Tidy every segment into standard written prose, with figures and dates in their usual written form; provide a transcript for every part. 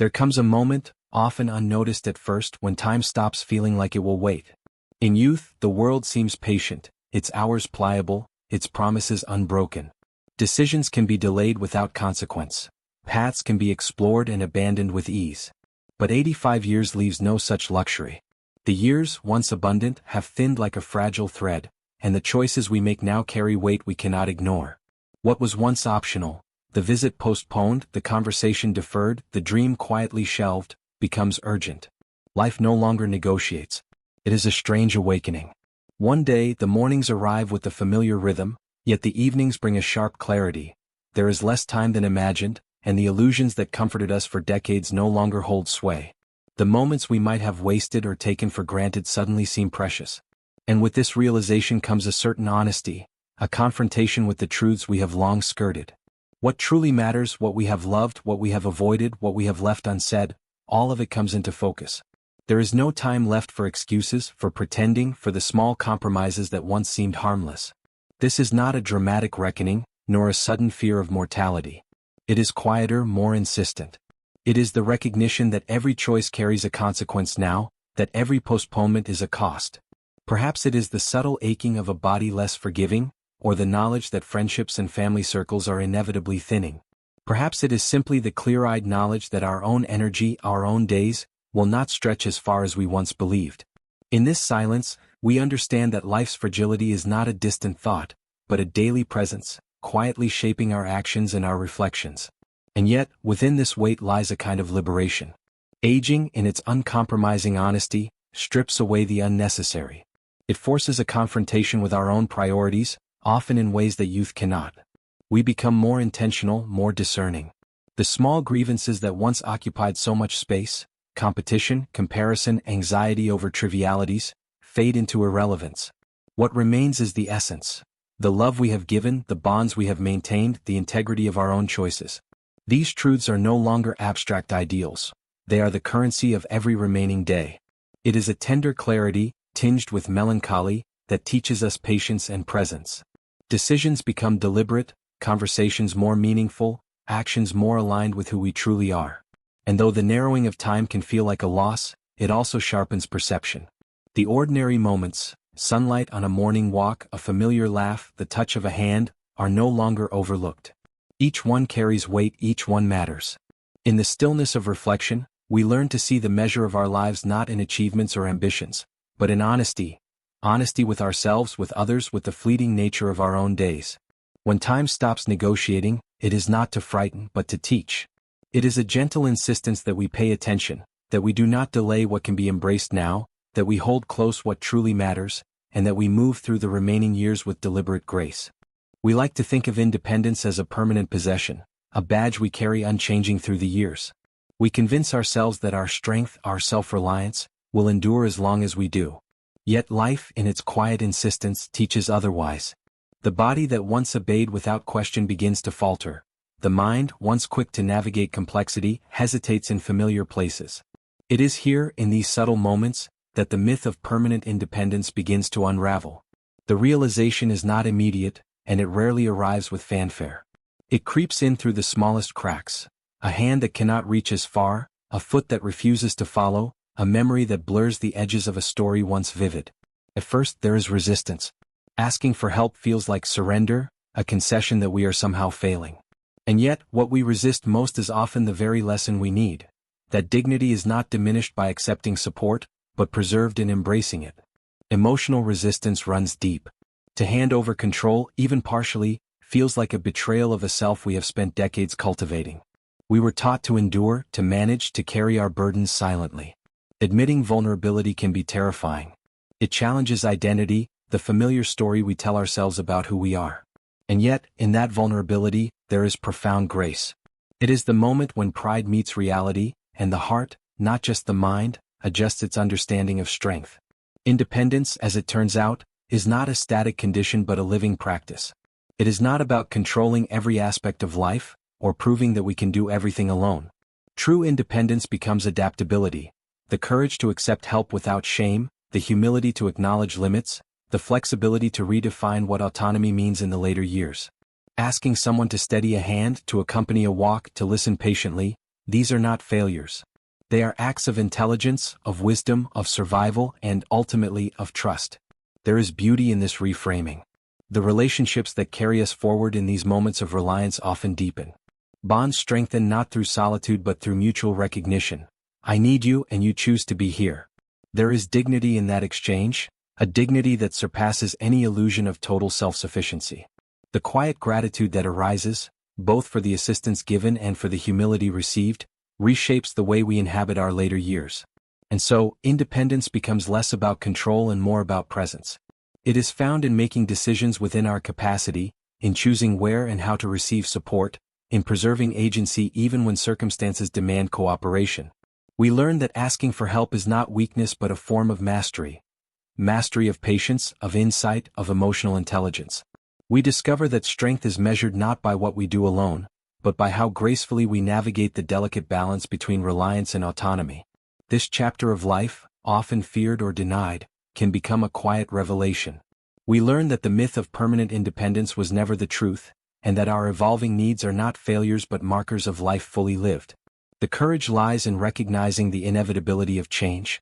There comes a moment, often unnoticed at first, when time stops feeling like it will wait. In youth, the world seems patient, its hours pliable, its promises unbroken. Decisions can be delayed without consequence. Paths can be explored and abandoned with ease. But 85 years leaves no such luxury. The years, once abundant, have thinned like a fragile thread, and the choices we make now carry weight we cannot ignore. What was once optional, the visit postponed, the conversation deferred, the dream quietly shelved, becomes urgent. Life no longer negotiates. It is a strange awakening. One day the mornings arrive with the familiar rhythm, yet the evenings bring a sharp clarity. There is less time than imagined, and the illusions that comforted us for decades no longer hold sway. The moments we might have wasted or taken for granted suddenly seem precious. And with this realization comes a certain honesty, a confrontation with the truths we have long skirted. What truly matters, what we have loved, what we have avoided, what we have left unsaid, all of it comes into focus. There is no time left for excuses, for pretending, for the small compromises that once seemed harmless. This is not a dramatic reckoning, nor a sudden fear of mortality. It is quieter, more insistent. It is the recognition that every choice carries a consequence now, that every postponement is a cost. Perhaps it is the subtle aching of a body less forgiving, or the knowledge that friendships and family circles are inevitably thinning. Perhaps it is simply the clear-eyed knowledge that our own energy, our own days, will not stretch as far as we once believed. In this silence, we understand that life's fragility is not a distant thought, but a daily presence, quietly shaping our actions and our reflections. And yet, within this weight lies a kind of liberation. Aging, in its uncompromising honesty, strips away the unnecessary. It forces a confrontation with our own priorities, often in ways that youth cannot. We become more intentional, more discerning. The small grievances that once occupied so much space, competition, comparison, anxiety over trivialities, fade into irrelevance. What remains is the essence. The love we have given, the bonds we have maintained, the integrity of our own choices. These truths are no longer abstract ideals. They are the currency of every remaining day. It is a tender clarity, tinged with melancholy, that teaches us patience and presence. Decisions become deliberate, conversations more meaningful, actions more aligned with who we truly are. And though the narrowing of time can feel like a loss, it also sharpens perception. The ordinary moments, sunlight on a morning walk, a familiar laugh, the touch of a hand, are no longer overlooked. Each one carries weight, each one matters. In the stillness of reflection, we learn to see the measure of our lives not in achievements or ambitions, but in honesty. Honesty with ourselves, with others, with the fleeting nature of our own days. When time stops negotiating, it is not to frighten, but to teach. It is a gentle insistence that we pay attention, that we do not delay what can be embraced now, that we hold close what truly matters, and that we move through the remaining years with deliberate grace. We like to think of independence as a permanent possession, a badge we carry unchanging through the years. We convince ourselves that our strength, our self-reliance, will endure as long as we do. Yet life, in its quiet insistence, teaches otherwise. The body that once obeyed without question begins to falter. The mind, once quick to navigate complexity, hesitates in familiar places. It is here, in these subtle moments, that the myth of permanent independence begins to unravel. The realization is not immediate, and it rarely arrives with fanfare. It creeps in through the smallest cracks. A hand that cannot reach as far, a foot that refuses to follow, a memory that blurs the edges of a story once vivid. At first there is resistance. Asking for help feels like surrender, a concession that we are somehow failing. And yet, what we resist most is often the very lesson we need. That dignity is not diminished by accepting support, but preserved in embracing it. Emotional resistance runs deep. To hand over control, even partially, feels like a betrayal of a self we have spent decades cultivating. We were taught to endure, to manage, to carry our burdens silently. Admitting vulnerability can be terrifying. It challenges identity, the familiar story we tell ourselves about who we are. And yet, in that vulnerability, there is profound grace. It is the moment when pride meets reality, and the heart, not just the mind, adjusts its understanding of strength. Independence, as it turns out, is not a static condition but a living practice. It is not about controlling every aspect of life, or proving that we can do everything alone. True independence becomes adaptability, the courage to accept help without shame, the humility to acknowledge limits, the flexibility to redefine what autonomy means in the later years. Asking someone to steady a hand, to accompany a walk, to listen patiently, These are not failures. They are acts of intelligence, of wisdom, of survival, and ultimately of trust. There is beauty in this reframing. The relationships that carry us forward in these moments of reliance often deepen. Bonds strengthen not through solitude but through mutual recognition. I need you and you choose to be here. There is dignity in that exchange, a dignity that surpasses any illusion of total self-sufficiency. The quiet gratitude that arises, both for the assistance given and for the humility received, reshapes the way we inhabit our later years. And so, independence becomes less about control and more about presence. It is found in making decisions within our capacity, in choosing where and how to receive support, in preserving agency even when circumstances demand cooperation. We learn that asking for help is not weakness but a form of mastery. Mastery of patience, of insight, of emotional intelligence. We discover that strength is measured not by what we do alone, but by how gracefully we navigate the delicate balance between reliance and autonomy. This chapter of life, often feared or denied, can become a quiet revelation. We learn that the myth of permanent independence was never the truth, and that our evolving needs are not failures but markers of life fully lived. The courage lies in recognizing the inevitability of change,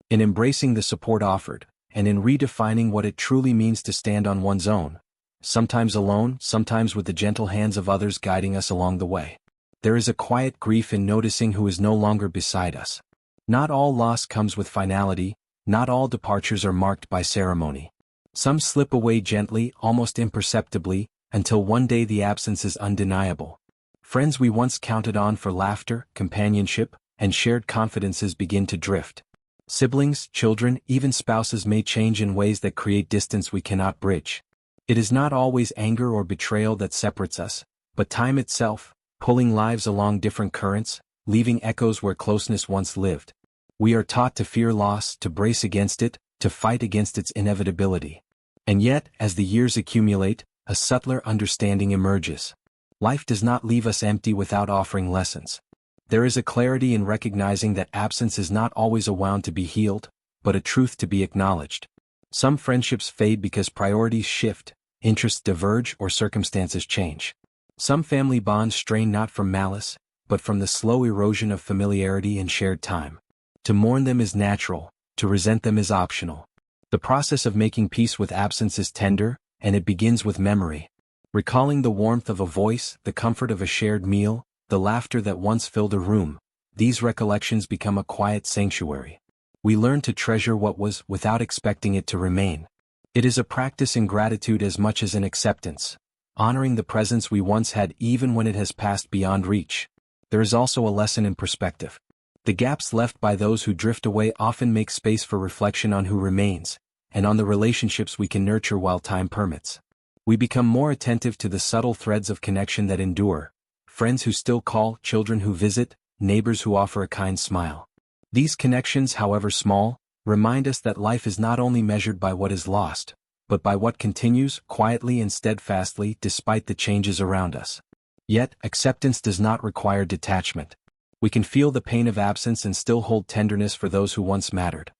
in embracing the support offered, and in redefining what it truly means to stand on one's own, sometimes alone, sometimes with the gentle hands of others guiding us along the way. There is a quiet grief in noticing who is no longer beside us. Not all loss comes with finality, not all departures are marked by ceremony. Some slip away gently, almost imperceptibly, until one day the absence is undeniable. Friends we once counted on for laughter, companionship, and shared confidences begin to drift. Siblings, children, even spouses may change in ways that create distance we cannot bridge. It is not always anger or betrayal that separates us, but time itself, pulling lives along different currents, leaving echoes where closeness once lived. We are taught to fear loss, to brace against it, to fight against its inevitability. And yet, as the years accumulate, a subtler understanding emerges. Life does not leave us empty without offering lessons. There is a clarity in recognizing that absence is not always a wound to be healed, but a truth to be acknowledged. Some friendships fade because priorities shift, interests diverge, or circumstances change. Some family bonds strain not from malice, but from the slow erosion of familiarity and shared time. To mourn them is natural, to resent them is optional. The process of making peace with absence is tender, and it begins with memory. Recalling the warmth of a voice, the comfort of a shared meal, the laughter that once filled a room, these recollections become a quiet sanctuary. We learn to treasure what was without expecting it to remain. It is a practice in gratitude as much as in acceptance, honoring the presence we once had even when it has passed beyond reach. There is also a lesson in perspective. The gaps left by those who drift away often make space for reflection on who remains, and on the relationships we can nurture while time permits. We become more attentive to the subtle threads of connection that endure, friends who still call, children who visit, neighbors who offer a kind smile. These connections, however small, remind us that life is not only measured by what is lost, but by what continues, quietly and steadfastly, despite the changes around us. Yet, acceptance does not require detachment. We can feel the pain of absence and still hold tenderness for those who once mattered.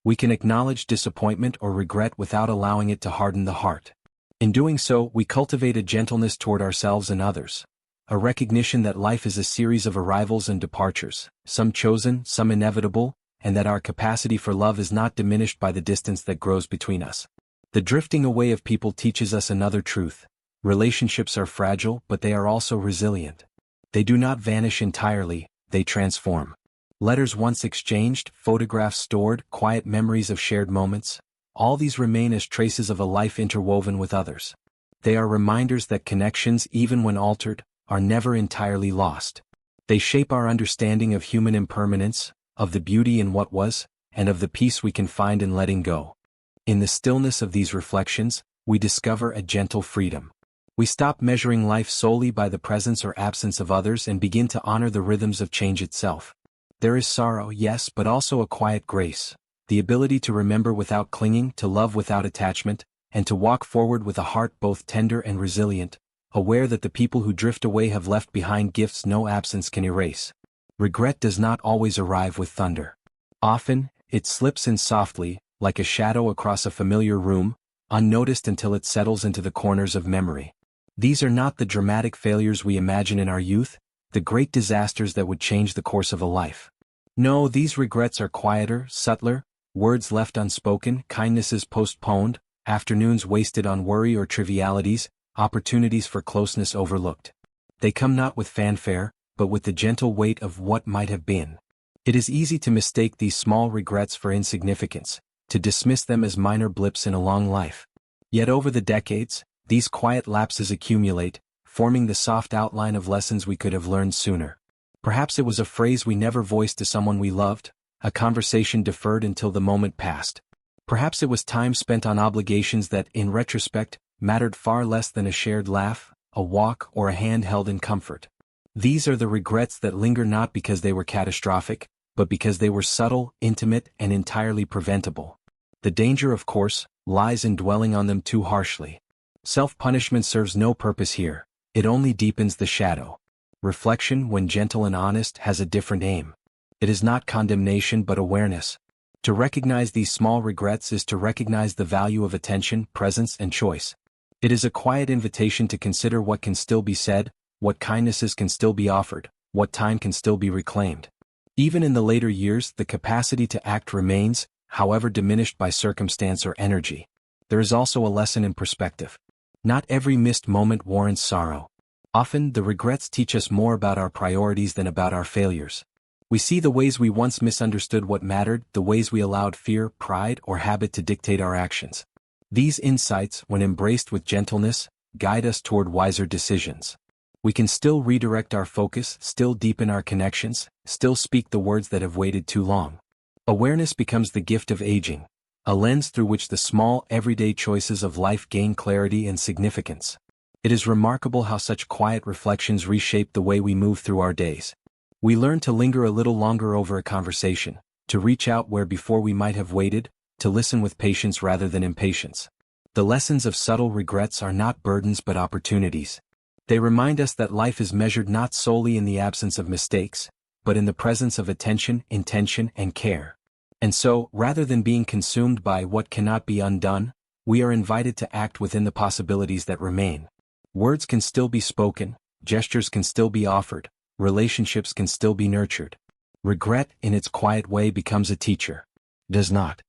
We can acknowledge disappointment or regret without allowing it to harden the heart. In doing so, we cultivate a gentleness toward ourselves and others, a recognition that life is a series of arrivals and departures, some chosen, some inevitable, and that our capacity for love is not diminished by the distance that grows between us. The drifting away of people teaches us another truth. Relationships are fragile, but they are also resilient. They do not vanish entirely, they transform. Letters once exchanged, photographs stored, quiet memories of shared moments, all these remain as traces of a life interwoven with others. They are reminders that connections, even when altered, are never entirely lost. They shape our understanding of human impermanence, of the beauty in what was, and of the peace we can find in letting go. In the stillness of these reflections, we discover a gentle freedom. We stop measuring life solely by the presence or absence of others and begin to honor the rhythms of change itself. There is sorrow, yes, but also a quiet grace, the ability to remember without clinging, to love without attachment, and to walk forward with a heart both tender and resilient, aware that the people who drift away have left behind gifts no absence can erase. Regret does not always arrive with thunder. Often, it slips in softly, like a shadow across a familiar room, unnoticed until it settles into the corners of memory. These are not the dramatic failures we imagine in our youth, the great disasters that would change the course of a life. No, these regrets are quieter, subtler, words left unspoken, kindnesses postponed, afternoons wasted on worry or trivialities, opportunities for closeness overlooked. They come not with fanfare, but with the gentle weight of what might have been. It is easy to mistake these small regrets for insignificance, to dismiss them as minor blips in a long life. Yet over the decades, these quiet lapses accumulate, forming the soft outline of lessons we could have learned sooner. Perhaps it was a phrase we never voiced to someone we loved, a conversation deferred until the moment passed. Perhaps it was time spent on obligations that, in retrospect, mattered far less than a shared laugh, a walk, or a hand held in comfort. These are the regrets that linger not because they were catastrophic, but because they were subtle, intimate, and entirely preventable. The danger, of course, lies in dwelling on them too harshly. Self-punishment serves no purpose here, it only deepens the shadow. Reflection, when gentle and honest, has a different aim. It is not condemnation but awareness. To recognize these small regrets is to recognize the value of attention, presence, and choice. It is a quiet invitation to consider what can still be said, what kindnesses can still be offered, what time can still be reclaimed. Even in the later years, the capacity to act remains, however diminished by circumstance or energy. There is also a lesson in perspective. Not every missed moment warrants sorrow. Often, the regrets teach us more about our priorities than about our failures. We see the ways we once misunderstood what mattered, the ways we allowed fear, pride, or habit to dictate our actions. These insights, when embraced with gentleness, guide us toward wiser decisions. We can still redirect our focus, still deepen our connections, still speak the words that have waited too long. Awareness becomes the gift of aging, a lens through which the small, everyday choices of life gain clarity and significance. It is remarkable how such quiet reflections reshape the way we move through our days. We learn to linger a little longer over a conversation, to reach out where before we might have waited, to listen with patience rather than impatience. The lessons of subtle regrets are not burdens but opportunities. They remind us that life is measured not solely in the absence of mistakes, but in the presence of attention, intention, and care. And so, rather than being consumed by what cannot be undone, we are invited to act within the possibilities that remain. Words can still be spoken, gestures can still be offered, relationships can still be nurtured. Regret, in its quiet way, becomes a teacher. It does not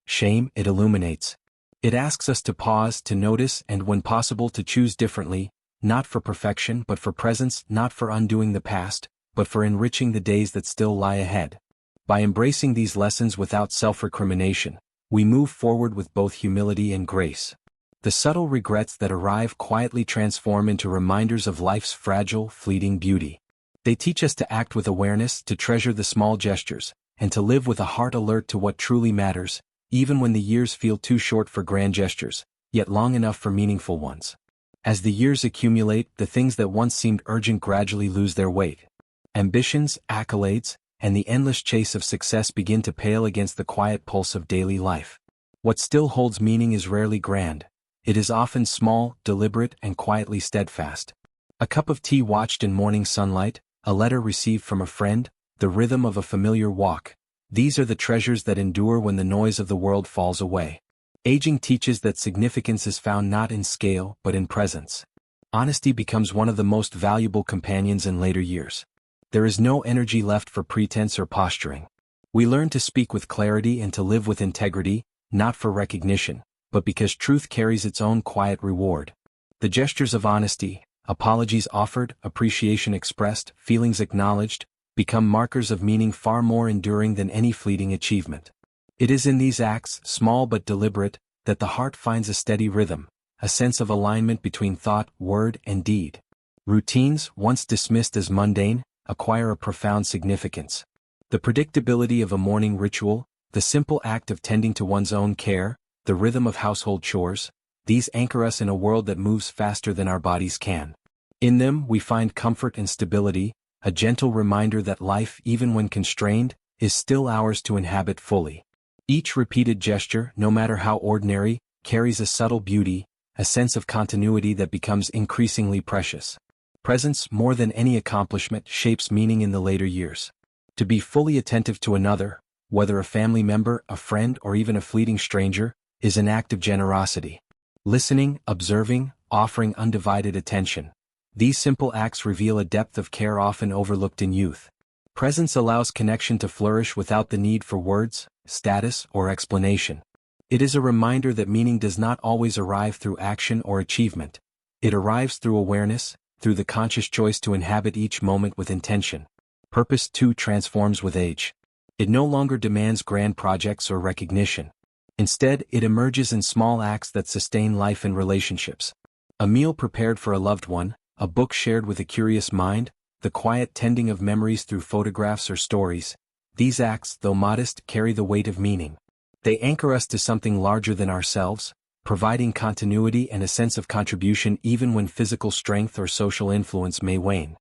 shame, it illuminates. It asks us to pause, to notice, and when possible to choose differently, not for perfection but for presence, not for undoing the past, but for enriching the days that still lie ahead. By embracing these lessons without self-recrimination, we move forward with both humility and grace. The subtle regrets that arrive quietly transform into reminders of life's fragile, fleeting beauty. They teach us to act with awareness, to treasure the small gestures, and to live with a heart alert to what truly matters, even when the years feel too short for grand gestures, yet long enough for meaningful ones. As the years accumulate, the things that once seemed urgent gradually lose their weight. Ambitions, accolades, and the endless chase of success begin to pale against the quiet pulse of daily life. What still holds meaning is rarely grand. It is often small, deliberate, and quietly steadfast. A cup of tea watched in morning sunlight, a letter received from a friend, the rhythm of a familiar walk. These are the treasures that endure when the noise of the world falls away. Aging teaches that significance is found not in scale but in presence. Honesty becomes one of the most valuable companions in later years. There is no energy left for pretense or posturing. We learn to speak with clarity and to live with integrity, not for recognition, but because truth carries its own quiet reward. The gestures of honesty, apologies offered, appreciation expressed, feelings acknowledged, become markers of meaning far more enduring than any fleeting achievement. It is in these acts, small but deliberate, that the heart finds a steady rhythm, a sense of alignment between thought, word, and deed. Routines, once dismissed as mundane, acquire a profound significance. The predictability of a morning ritual, the simple act of tending to one's own care, the rhythm of household chores, these anchor us in a world that moves faster than our bodies can. In them we find comfort and stability, a gentle reminder that life, even when constrained, is still ours to inhabit fully. Each repeated gesture, no matter how ordinary, carries a subtle beauty, a sense of continuity that becomes increasingly precious. Presence, more than any accomplishment, shapes meaning in the later years. To be fully attentive to another, whether a family member, a friend, or even a fleeting stranger, is an act of generosity. Listening, observing, offering undivided attention. These simple acts reveal a depth of care often overlooked in youth. Presence allows connection to flourish without the need for words, status, or explanation. It is a reminder that meaning does not always arrive through action or achievement. It arrives through awareness, through the conscious choice to inhabit each moment with intention. Purpose too transforms with age. It no longer demands grand projects or recognition. Instead, it emerges in small acts that sustain life and relationships. A meal prepared for a loved one, a book shared with a curious mind, the quiet tending of memories through photographs or stories. These acts, though modest, carry the weight of meaning. They anchor us to something larger than ourselves, providing continuity and a sense of contribution even when physical strength or social influence may wane.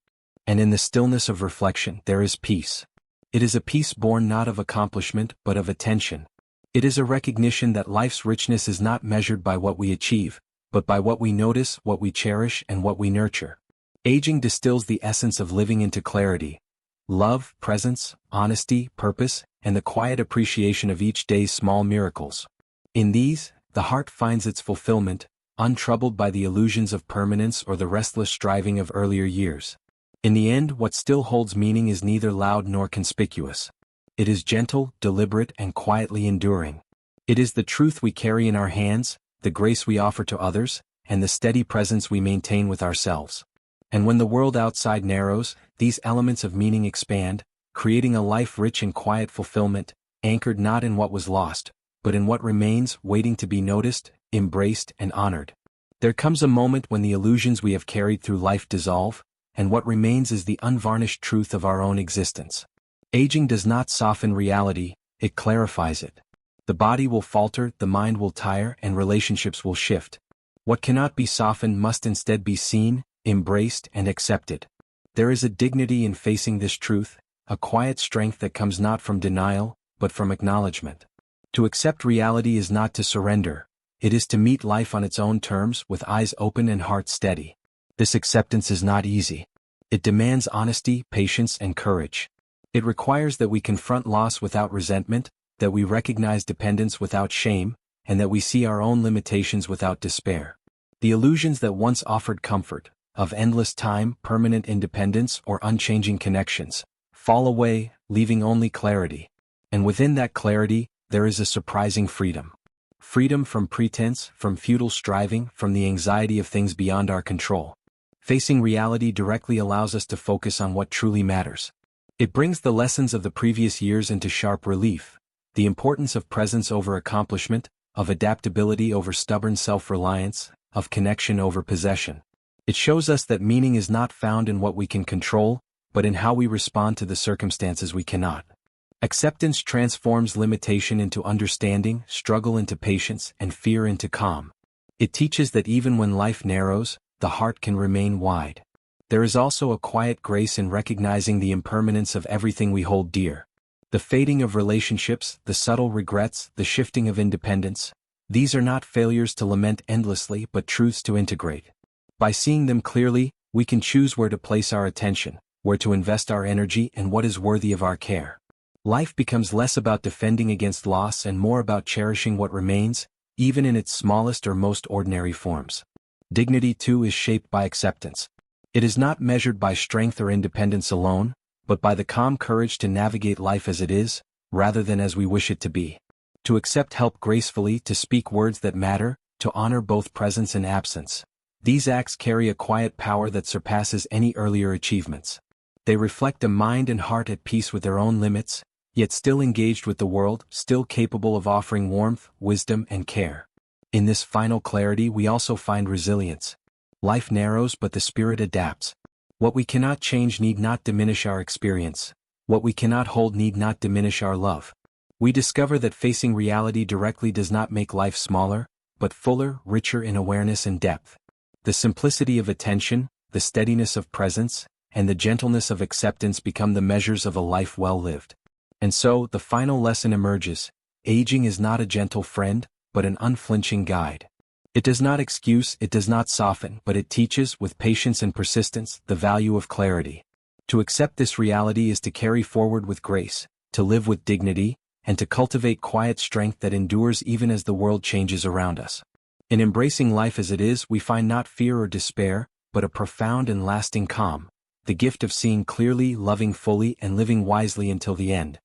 And in the stillness of reflection there is peace. It is a peace born not of accomplishment but of attention. It is a recognition that life's richness is not measured by what we achieve, but by what we notice, what we cherish, and what we nurture. Aging distills the essence of living into clarity. Love, presence, honesty, purpose, and the quiet appreciation of each day's small miracles. In these, the heart finds its fulfillment, untroubled by the illusions of permanence or the restless striving of earlier years. In the end, what still holds meaning is neither loud nor conspicuous. It is gentle, deliberate, and quietly enduring. It is the truth we carry in our hands, the grace we offer to others, and the steady presence we maintain with ourselves. And when the world outside narrows, these elements of meaning expand, creating a life rich in quiet fulfillment, anchored not in what was lost, but in what remains, waiting to be noticed, embraced, and honored. There comes a moment when the illusions we have carried through life dissolve, and what remains is the unvarnished truth of our own existence. Aging does not soften reality, it clarifies it. The body will falter, the mind will tire, and relationships will shift. What cannot be softened must instead be seen, embraced, and accepted. There is a dignity in facing this truth, a quiet strength that comes not from denial, but from acknowledgement. To accept reality is not to surrender, it is to meet life on its own terms with eyes open and heart steady. This acceptance is not easy. It demands honesty, patience, and courage. It requires that we confront loss without resentment, that we recognize dependence without shame, and that we see our own limitations without despair. The illusions that once offered comfort, of endless time, permanent independence, or unchanging connections, fall away, leaving only clarity. And within that clarity, there is a surprising freedom. Freedom from pretense, from futile striving, from the anxiety of things beyond our control. Facing reality directly allows us to focus on what truly matters. It brings the lessons of the previous years into sharp relief, the importance of presence over accomplishment, of adaptability over stubborn self-reliance, of connection over possession. It shows us that meaning is not found in what we can control, but in how we respond to the circumstances we cannot. Acceptance transforms limitation into understanding, struggle into patience, and fear into calm. It teaches that even when life narrows, the heart can remain wide. There is also a quiet grace in recognizing the impermanence of everything we hold dear. The fading of relationships, the subtle regrets, the shifting of independence. These are not failures to lament endlessly but truths to integrate. By seeing them clearly, we can choose where to place our attention, where to invest our energy, and what is worthy of our care. Life becomes less about defending against loss and more about cherishing what remains, even in its smallest or most ordinary forms. Dignity too is shaped by acceptance. It is not measured by strength or independence alone, but by the calm courage to navigate life as it is, rather than as we wish it to be. To accept help gracefully, to speak words that matter, to honor both presence and absence. These acts carry a quiet power that surpasses any earlier achievements. They reflect a mind and heart at peace with their own limits, yet still engaged with the world, still capable of offering warmth, wisdom, and care. In this final clarity we also find resilience. Life narrows but the spirit adapts. What we cannot change need not diminish our experience. What we cannot hold need not diminish our love. We discover that facing reality directly does not make life smaller, but fuller, richer in awareness and depth. The simplicity of attention, the steadiness of presence, and the gentleness of acceptance become the measures of a life well lived. And so, the final lesson emerges: aging is not a gentle friend, but an unflinching guide. It does not excuse, it does not soften, but it teaches, with patience and persistence, the value of clarity. To accept this reality is to carry forward with grace, to live with dignity, and to cultivate quiet strength that endures even as the world changes around us. In embracing life as it is, we find not fear or despair, but a profound and lasting calm, the gift of seeing clearly, loving fully, and living wisely until the end.